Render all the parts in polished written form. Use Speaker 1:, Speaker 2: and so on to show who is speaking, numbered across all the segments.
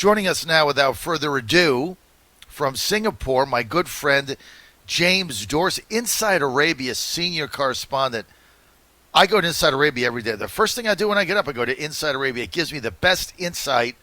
Speaker 1: Joining us now, without further ado, from Singapore, my good friend James Dorsey, Inside Arabia senior correspondent. I go to Inside Arabia every day. The first thing I do when I get up, I go to Inside Arabia. It gives me the best insight,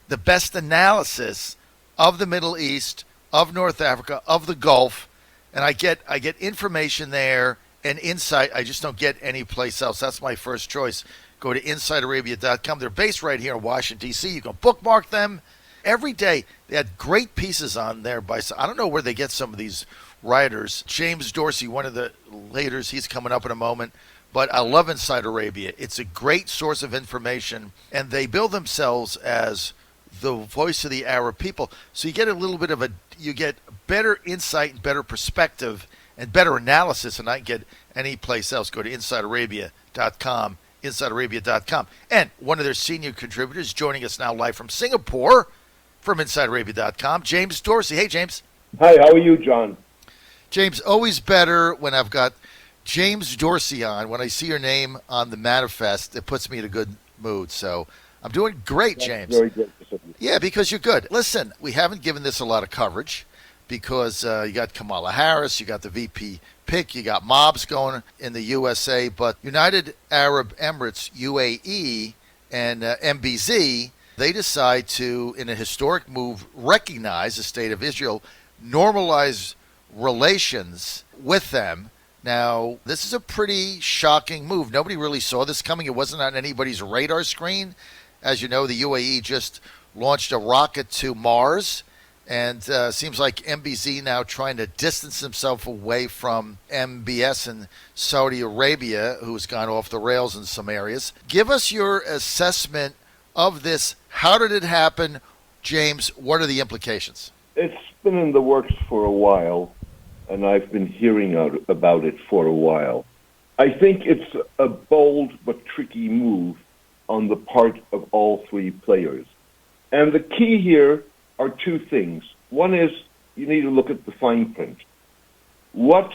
Speaker 1: the best analysis of the Middle East, of North Africa, of the Gulf, and I get information there and insight I just don't get anyplace else. That's my first choice. Go to InsideArabia.com. They're based right here in Washington, D.C. You can bookmark them every day. They had great pieces on there by, I don't know where they get some of these writers. James Dorsey, one of the leaders, he's coming up in a moment. But I love Inside Arabia. It's a great source of information, and they bill themselves as the voice of the Arab people. So you get a little bit of you get better insight and better perspective and better analysis than I can get any place else. Go to InsideArabia.com, InsideArabia.com. And one of their senior contributors joining us now live from Singapore from InsideArabia.com, James Dorsey. Hey, James.
Speaker 2: Hi, how are you, John?
Speaker 1: James, always better when I've got James Dorsey on. When I see your name on the manifest, it puts me in a good mood. So I'm doing great, James.
Speaker 2: Very good.
Speaker 1: Yeah, because you're good. Listen, we haven't given this a lot of coverage because you got Kamala Harris, you got the VP pick, you got mobs going in the USA, but United Arab Emirates, UAE, and MBZ, they decide to, in a historic move, recognize the state of Israel, normalize relations with them. Now, this is a pretty shocking move. Nobody really saw this coming. It wasn't on anybody's radar screen. As you know, the UAE just launched a rocket to Mars, and seems like MBZ now trying to distance himself away from MBS in Saudi Arabia, who's gone off the rails in some areas. Give us your assessment of this. How did it happen, James? What are the implications?
Speaker 2: It's been in the works for a while, and I've been hearing about it for a while. I think it's a bold but tricky move on the part of all three players. And the key here are two things. One is you need to look at the fine print. What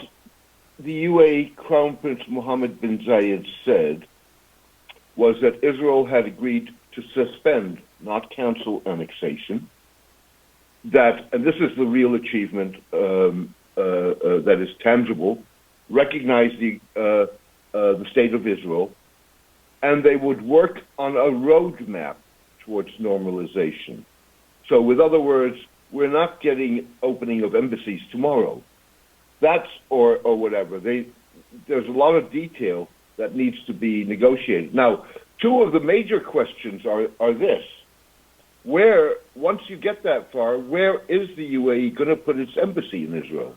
Speaker 2: the UAE Crown Prince Mohammed bin Zayed said was that Israel had agreed to suspend, not cancel, annexation. That, and this is the real achievement that is tangible, recognize the state of Israel, and they would work on a roadmap towards normalization. So, with other words, we're not getting opening of embassies tomorrow. That's or whatever. There's a lot of detail that needs to be negotiated. Now, two of the major questions are this: where, once you get that far, where is the UAE going to put its embassy in Israel?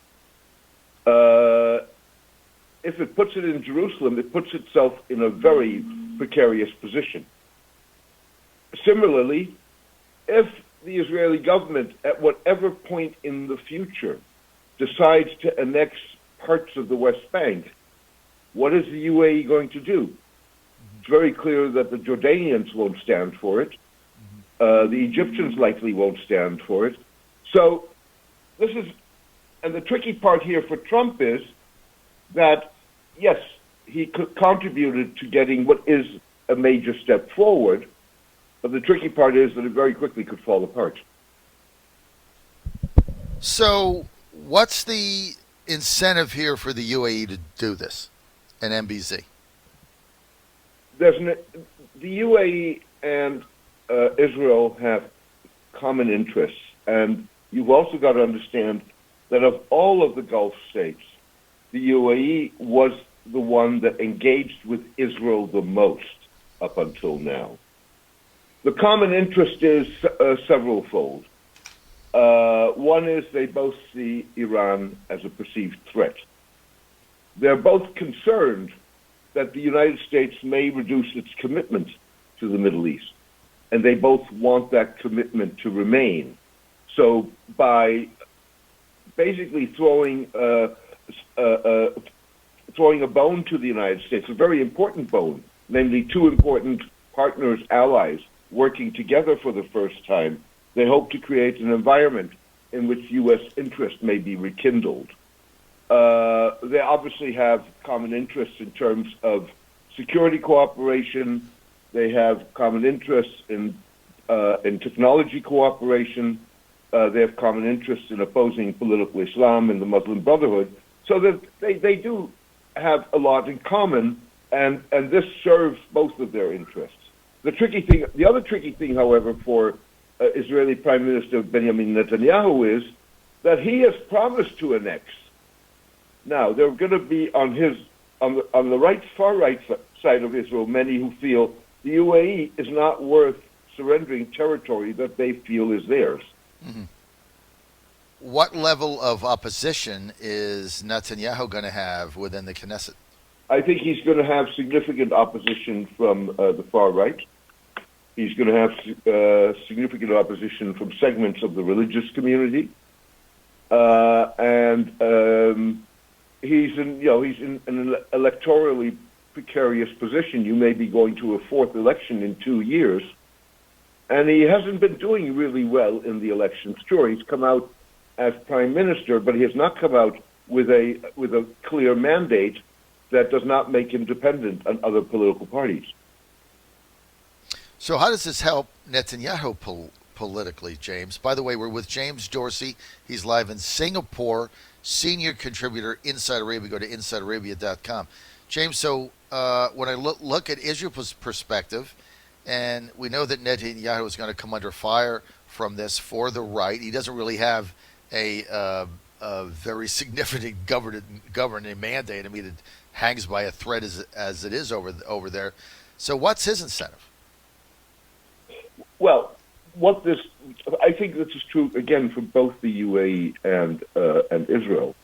Speaker 2: If it puts it in Jerusalem, it puts itself in a very precarious position. Similarly, if the Israeli government, at whatever point in the future, decides to annex parts of the West Bank, what is the UAE going to do? It's very clear that the Jordanians won't stand for it. The Egyptians likely won't stand for it. So this is, and the tricky part here for Trump is that, yes, he contributed to getting what is a major step forward, but the tricky part is that it very quickly could fall apart.
Speaker 1: So what's the incentive here for the UAE to do this, and MBZ?
Speaker 2: The UAE and Israel have common interests, and you've also got to understand that of all of the Gulf states, the UAE was the one that engaged with Israel the most up until now. The common interest is several-fold. One is they both see Iran as a perceived threat. They're both concerned that the United States may reduce its commitment to the Middle East, and they both want that commitment to remain. So by basically throwing a bone to the United States, a very important bone, namely two important partners, allies, working together for the first time, they hope to create an environment in which U.S. interest may be rekindled. They obviously have common interests in terms of security cooperation. They have common interests in in technology cooperation. They have common interests in opposing political Islam and the Muslim Brotherhood, so that they do have a lot in common, and this serves both of their interests. The other tricky thing, however, for Israeli Prime Minister Benjamin Netanyahu is that he has promised to annex. Now, there are going to be on the far right side of Israel many who feel the UAE is not worth surrendering territory that they feel is theirs.
Speaker 1: Mm-hmm. What level of opposition is Netanyahu going to have within the Knesset?
Speaker 2: I think he's going to have significant opposition from the far right. He's going to have significant opposition from segments of the religious community, and he's in an electorally precarious position. You may be going to a fourth election in 2 years, and he hasn't been doing really well in the elections. Sure, he's come out as prime minister, but he has not come out with a clear mandate that does not make him dependent on other political parties.
Speaker 1: So how does this help Netanyahu politically, James? By the way, we're with James Dorsey. He's live in Singapore, senior contributor, Inside Arabia. Go to InsideArabia.com. James, so when I look at Israel's perspective, and we know that Netanyahu is going to come under fire from this for the right. He doesn't really have a very significant governing mandate. I mean, it hangs by a thread as it is over there. So what's his incentive?
Speaker 2: Well, I think this is true again for both the UAE and Israel.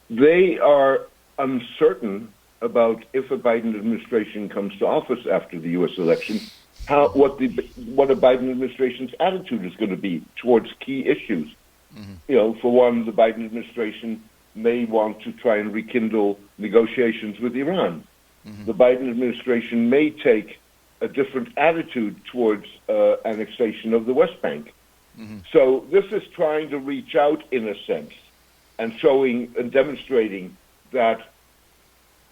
Speaker 2: They are uncertain about if a Biden administration comes to office after the U.S. election, what a Biden administration's attitude is going to be towards key issues. Mm-hmm. For one, the Biden administration may want to try and rekindle negotiations with Iran. Mm-hmm. The Biden administration may take a different attitude towards annexation of the West Bank. Mm-hmm. So this is trying to reach out in a sense and showing and demonstrating that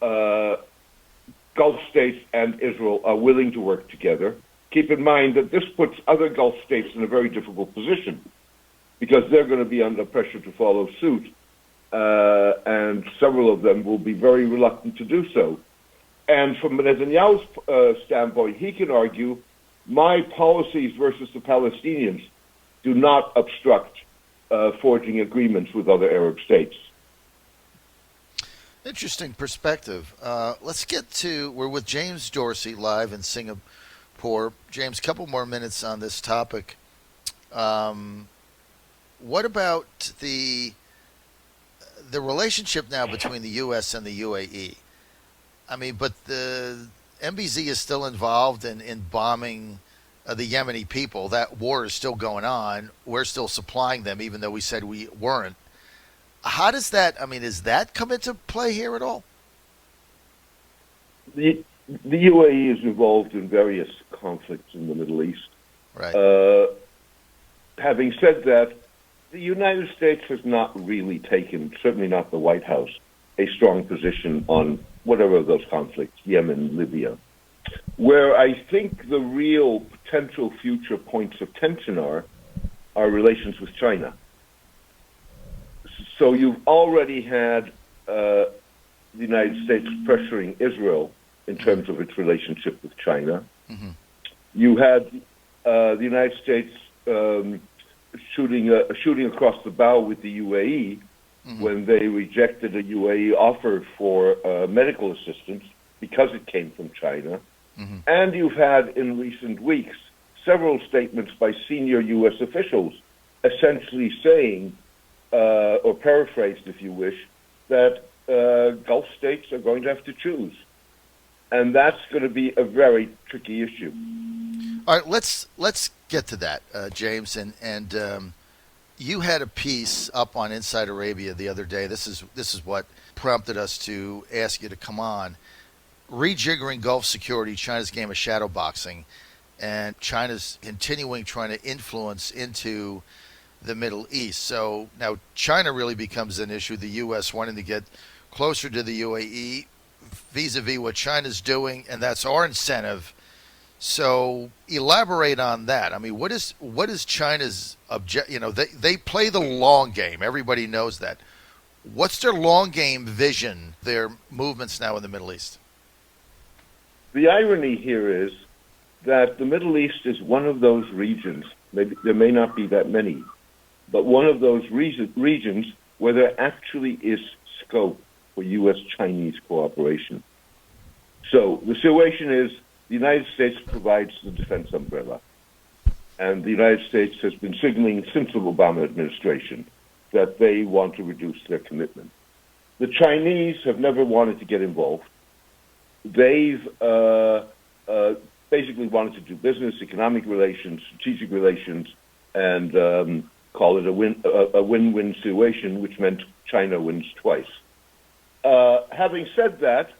Speaker 2: Gulf states and Israel are willing to work together. Keep in mind that this puts other Gulf states in a very difficult position because they're going to be under pressure to follow suit, and several of them will be very reluctant to do so. And from Netanyahu's standpoint, he can argue, my policies versus the Palestinians do not obstruct forging agreements with other Arab states.
Speaker 1: Interesting perspective. Let's get to, we're with James Dorsey live in Singapore. James, a couple more minutes on this topic. What about the relationship now between the U.S. and the UAE? I mean, but the MBZ is still involved in bombing the Yemeni people. That war is still going on. We're still supplying them, even though we said we weren't. How does that, is that come into play here at all?
Speaker 2: The UAE is involved in various conflicts in the Middle East.
Speaker 1: Right.
Speaker 2: Having said that, the United States has not really taken, certainly not the White House, a strong position on whatever of those conflicts, Yemen, Libya. Where I think the real potential future points of tension are relations with China. So you've already had the United States pressuring Israel in terms of its relationship with China. Mm-hmm. You had the United States shooting across the bow with the UAE mm-hmm. when they rejected a UAE offer for medical assistance because it came from China. Mm-hmm. And you've had in recent weeks several statements by senior U.S. officials essentially saying, or paraphrased if you wish, that Gulf states are going to have to choose. And that's going to be a very tricky issue.
Speaker 1: All right, let's get to that, James. And you had a piece up on Inside Arabia the other day. This is what prompted us to ask you to come on. Rejiggering Gulf security, China's game of shadow boxing, and China's continuing trying to influence into the Middle East. So now China really becomes an issue. The U.S. wanting to get closer to the UAE vis-a-vis what China's doing, and that's our incentive So elaborate on that. I mean, what is China's object? They play the long game. Everybody knows that. What's their long game vision? Their movements now in the Middle East.
Speaker 2: The irony here is that the Middle East is one of those regions. Maybe there may not be that many, but one of those regions where there actually is scope for U.S.-Chinese cooperation. So the situation is the United States provides the defense umbrella, and the United States has been signaling since the Obama administration that they want to reduce their commitment. The Chinese have never wanted to get involved. They've basically wanted to do business, economic relations, strategic relations, and call it a win-win situation, which meant China wins twice. Having said that,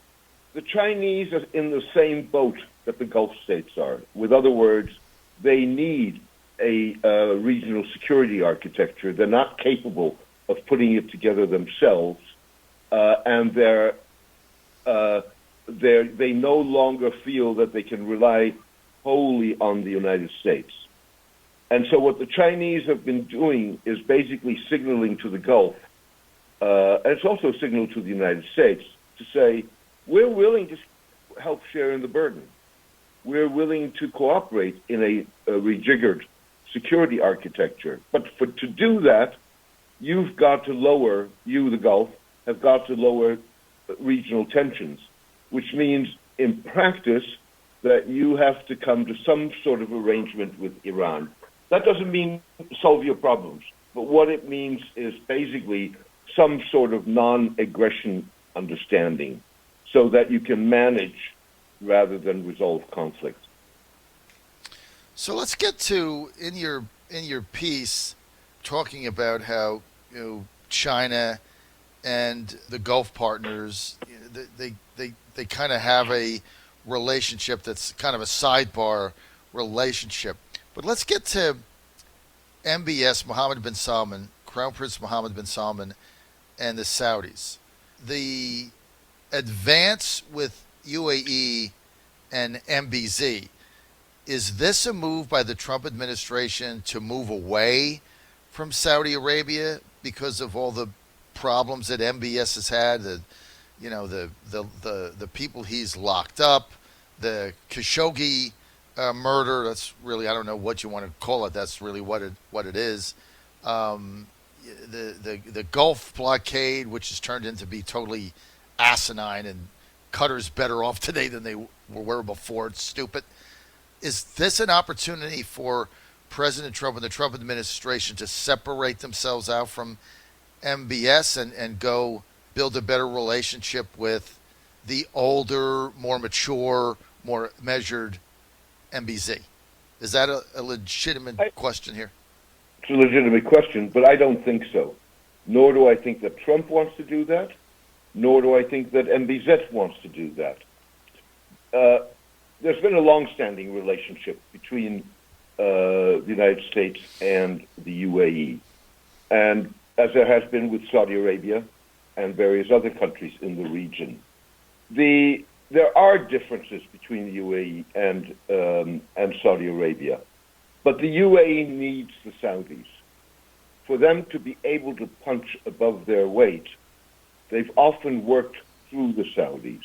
Speaker 2: the Chinese are in the same boat that the Gulf states are. With other words, they need a regional security architecture. They're not capable of putting it together themselves, and they no longer feel that they can rely wholly on the United States. And so what the Chinese have been doing is basically signaling to the Gulf, and it's also signaled to the United States, to say, we're willing to help share in the burden. We're willing to cooperate in a rejiggered security architecture. But to do that, you've got to lower, the Gulf, have got to lower regional tensions, which means in practice that you have to come to some sort of arrangement with Iran. That doesn't mean solve your problems, but what it means is basically some sort of non-aggression understanding so that you can manage rather than resolve conflict.
Speaker 1: So let's get to in your piece talking about how China and the Gulf partners they kind of have a relationship that's kind of a sidebar relationship. But let's get to MBS, Mohammed bin Salman, Crown Prince Mohammed bin Salman, and the Saudis. The advance with UAE and MBZ, is this a move by the Trump administration to move away from Saudi Arabia because of all the problems that MBS has had? The people he's locked up, the Khashoggi murder. That's really, I don't know what you want to call it. That's really what it is. The Gulf blockade, which has turned into be totally asinine, and Qatar's better off today than they were before. It's stupid. Is this an opportunity for President Trump and the Trump administration to separate themselves out from MBS and go build a better relationship with the older, more mature, more measured MBZ? Is that a legitimate question here?
Speaker 2: It's a legitimate question, but I don't think so. Nor do I think that Trump wants to do that, nor do I think that MBZ wants to do that. There's been a long-standing relationship between the United States and the UAE, and as there has been with Saudi Arabia and various other countries in the region. There are differences between the UAE and Saudi Arabia, but the UAE needs the Saudis. For them to be able to punch above their weight, they've often worked through the Saudis.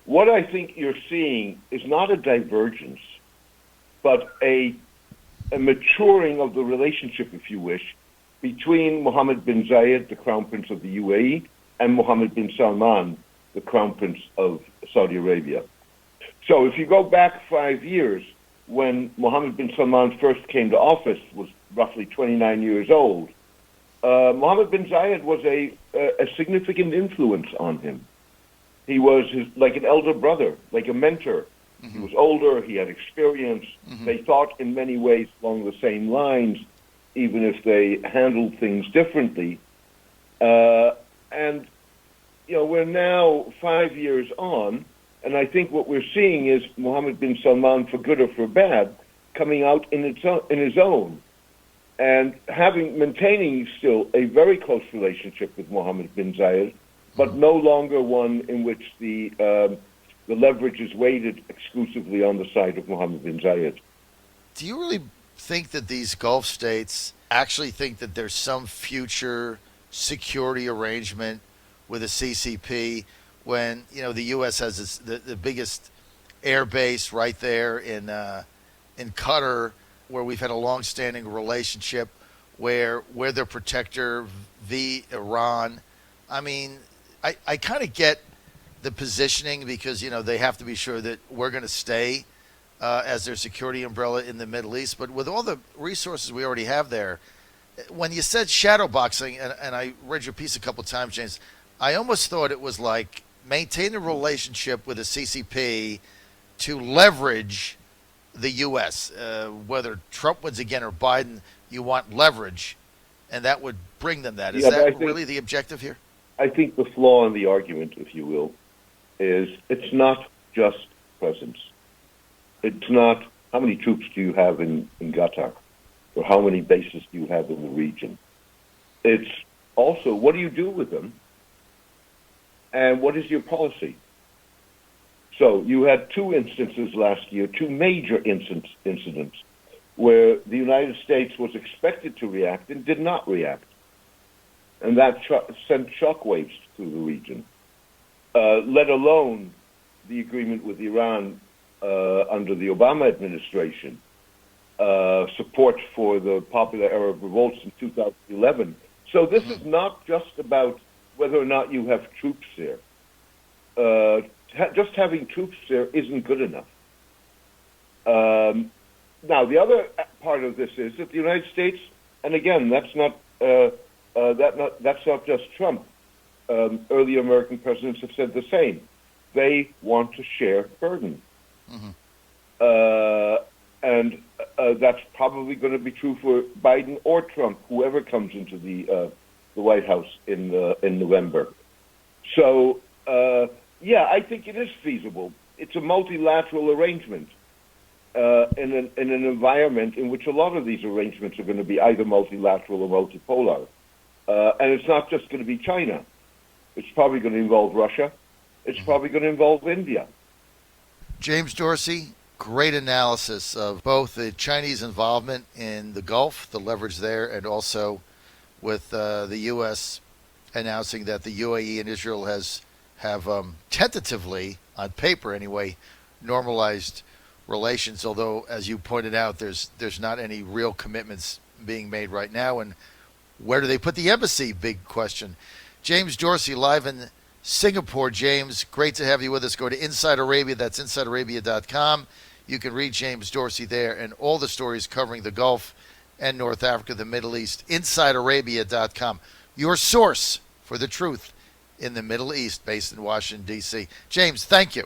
Speaker 2: What I think you're seeing is not a divergence, but a maturing of the relationship, if you wish, between Mohammed bin Zayed, the Crown Prince of the UAE, and Mohammed bin Salman, the Crown Prince of Saudi Arabia. So if you go back 5 years, when Mohammed bin Salman first came to office, was roughly 29 years old, Mohammed bin Zayed was a significant influence on him. He was like an elder brother, like a mentor. Mm-hmm. He was older, he had experience. Mm-hmm. They thought in many ways along the same lines, even if they handled things differently. And we're now 5 years on, and I think what we're seeing is Mohammed bin Salman, for good or for bad, coming out in his own, and maintaining still a very close relationship with Mohammed bin Zayed, but no longer one in which the the leverage is weighted exclusively on the side of Mohammed bin Zayed.
Speaker 1: Do you really think that these Gulf states actually think that there's some future security arrangement with a CCP when the U.S. has the biggest air base right there in Qatar, where we've had a long-standing relationship, where we're their protector via Iran? I mean, I kind of get the positioning because they have to be sure that we're going to stay as their security umbrella in the Middle East. But with all the resources we already have there, when you said shadow boxing, and I read your piece a couple of times, James, I almost thought it was like maintain a relationship with the CCP to leverage the U.S. Whether Trump wins again or Biden, you want leverage, and that would bring them that. Is that really the objective here?
Speaker 2: I think the flaw in the argument, if you will, is it's not just presence. It's not how many troops do you have in Qatar, or how many bases do you have in the region. It's also what do you do with them, and what is your policy. So you had two instances last year, two major incidents, where the United States was expected to react and did not react. And that sent shockwaves through the region, let alone the agreement with Iran under the Obama administration, support for the popular Arab revolts in 2011. So this is not just about whether or not you have troops there. Just having troops there isn't good enough. Now, the other part of this is that the United States, and again, that's not just Trump. Earlier American presidents have said the same. They want to share burden. And that's probably going to be true for Biden or Trump, whoever comes into the White House in November. So, I think it is feasible. It's a multilateral arrangement in an environment in which a lot of these arrangements are going to be either multilateral or multipolar. And it's not just going to be China. It's probably going to involve Russia. It's probably going to involve India.
Speaker 1: James Dorsey, great analysis of both the Chinese involvement in the Gulf, the leverage there, and also with the U.S. announcing that the UAE and Israel have tentatively, on paper anyway, normalized relations, although, as you pointed out, there's not any real commitments being made right now. And where do they put the embassy? Big question. James Dorsey, live in Singapore. James, great to have you with us. Go to Inside Arabia. That's InsideArabia.com. You can read James Dorsey there and all the stories covering the Gulf and North Africa, the Middle East. InsideArabia.com. Your source for the truth in the Middle East, based in Washington, D.C. James, thank you.